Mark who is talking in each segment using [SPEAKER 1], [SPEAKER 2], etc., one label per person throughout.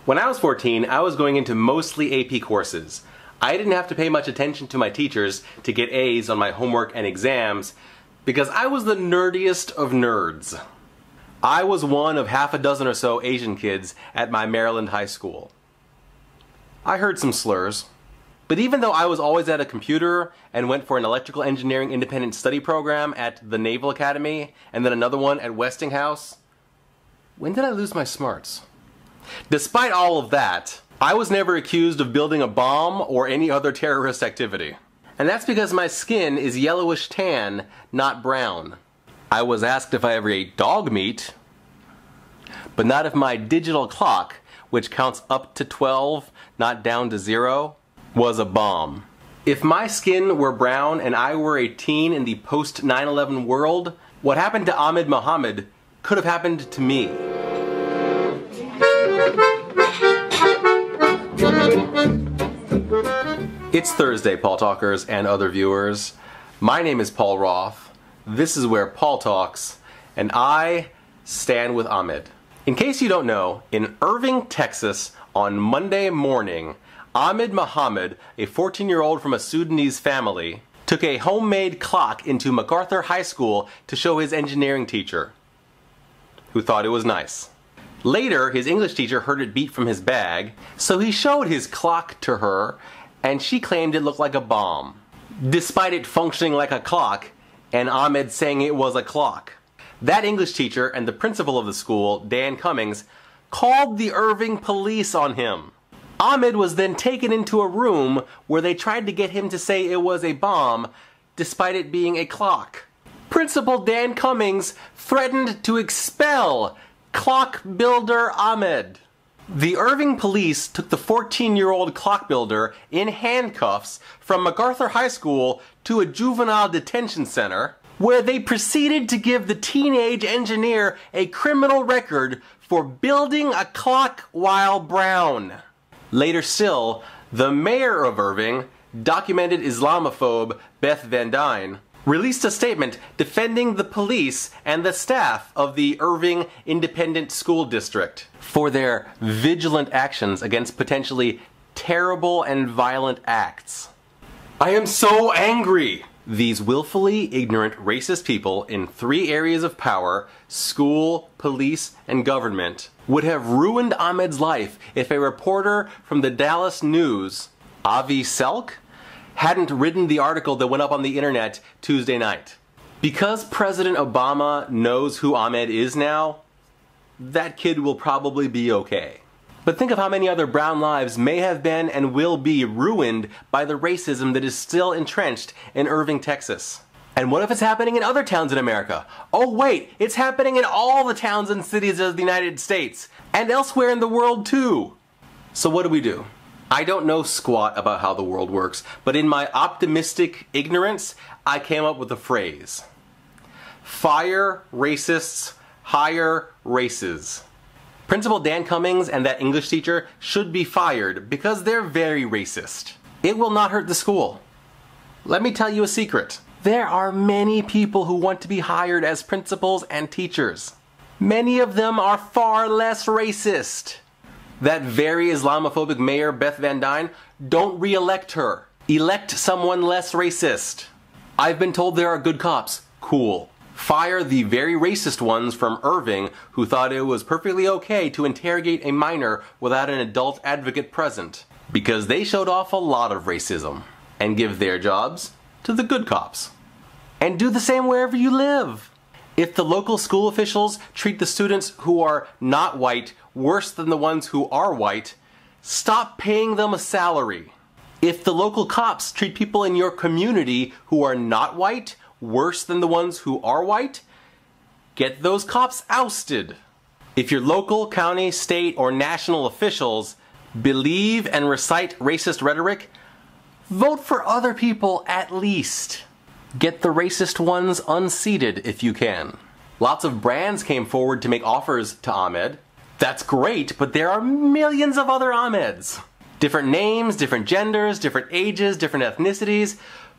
[SPEAKER 1] When I was 14, I was going into mostly AP courses. I didn't have to pay much attention to my teachers to get A's on my homework and exams because I was the nerdiest of nerds. I was one of half a dozen or so Asian kids at my Maryland high school. I heard some slurs. But even though I was always at a computer and went for an electrical engineering independent study program at the Naval Academy and then another one at Westinghouse, when did I lose my smarts? Despite all of that, I was never accused of building a bomb or any other terrorist activity. And that's because my skin is yellowish tan, not brown. I was asked if I ever ate dog meat, but not if my digital clock, which counts up to 12, not down to 0, was a bomb. If my skin were brown and I were a teen in the post 9/11 world, what happened to Ahmed Mohamed could have happened to me. It's Thursday, Paul Talkers and other viewers. My name is Paul Roth. This is where Paul talks, and I stand with Ahmed. In case you don't know, in Irving, Texas, on Monday morning, Ahmed Muhammad, a 14-year-old from a Sudanese family, took a homemade clock into MacArthur High School to show his engineering teacher, who thought it was nice. Later, his English teacher heard it beat from his bag, so he showed his clock to her, and she claimed it looked like a bomb, despite it functioning like a clock, and Ahmed saying it was a clock. That English teacher and the principal of the school, Dan Cummings, called the Irving police on him. Ahmed was then taken into a room where they tried to get him to say it was a bomb, despite it being a clock. Principal Dan Cummings threatened to expel clock builder Ahmed. The Irving police took the 14-year-old clock builder in handcuffs from MacArthur High School to a Juvenile Detention Center, where they proceeded to give the teenage engineer a criminal record for building a clock while brown. Later still, the mayor of Irving, documented Islamophobe Beth Van Dyne, released a statement defending the police and the staff of the Irving Independent School District for their vigilant actions against potentially terrible and violent acts. I am so angry! These willfully ignorant racist people in 3 areas of power, school, police, and government, would have ruined Ahmed's life if a reporter from the Dallas News, Avi Selk, hadn't written the article that went up on the internet Tuesday night. Because President Obama knows who Ahmed is now, that kid will probably be okay. But think of how many other brown lives may have been and will be ruined by the racism that is still entrenched in Irving, Texas. And what if it's happening in other towns in America? Oh wait, it's happening in all the towns and cities of the United States, and elsewhere in the world too. So what do? I don't know squat about how the world works, but in my optimistic ignorance, I came up with a phrase. Fire racists, hire races. Principal Dan Cummings and that English teacher should be fired because they're very racist. It will not hurt the school. Let me tell you a secret. There are many people who want to be hired as principals and teachers. Many of them are far less racist. That very Islamophobic mayor, Beth Van Dyne, don't re-elect her. Elect someone less racist. I've been told there are good cops. Cool. Fire the very racist ones from Irving who thought it was perfectly okay to interrogate a minor without an adult advocate present, because they showed off a lot of racism. And give their jobs to the good cops. And do the same wherever you live. If the local school officials treat the students who are not white worse than the ones who are white, stop paying them a salary. If the local cops treat people in your community who are not white worse than the ones who are white, get those cops ousted. If your local, county, state, or national officials believe and recite racist rhetoric, vote for other people at least. Get the racist ones unseated if you can. Lots of brands came forward to make offers to Ahmed. That's great, but there are millions of other Ahmeds. Different names, different genders, different ages, different ethnicities,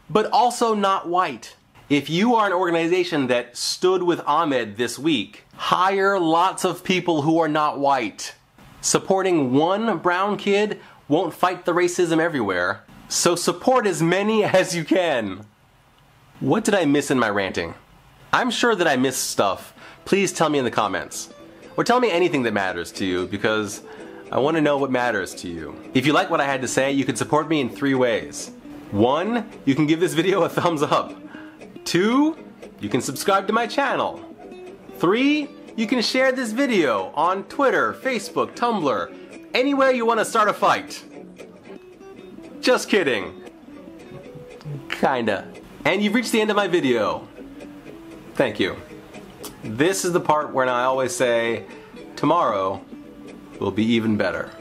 [SPEAKER 1] but also not white. If you are an organization that stood with Ahmed this week, hire lots of people who are not white. Supporting one brown kid won't fight the racism everywhere, so support as many as you can. What did I miss in my ranting? I'm sure that I missed stuff. Please tell me in the comments. Or tell me anything that matters to you, because I want to know what matters to you. If you like what I had to say, you can support me in 3 ways. 1, you can give this video a thumbs up. 2, you can subscribe to my channel. 3, you can share this video on Twitter, Facebook, Tumblr, anywhere you want to start a fight. Just kidding. Kinda. And you've reached the end of my video. Thank you. This is the part where I always say, tomorrow will be even better.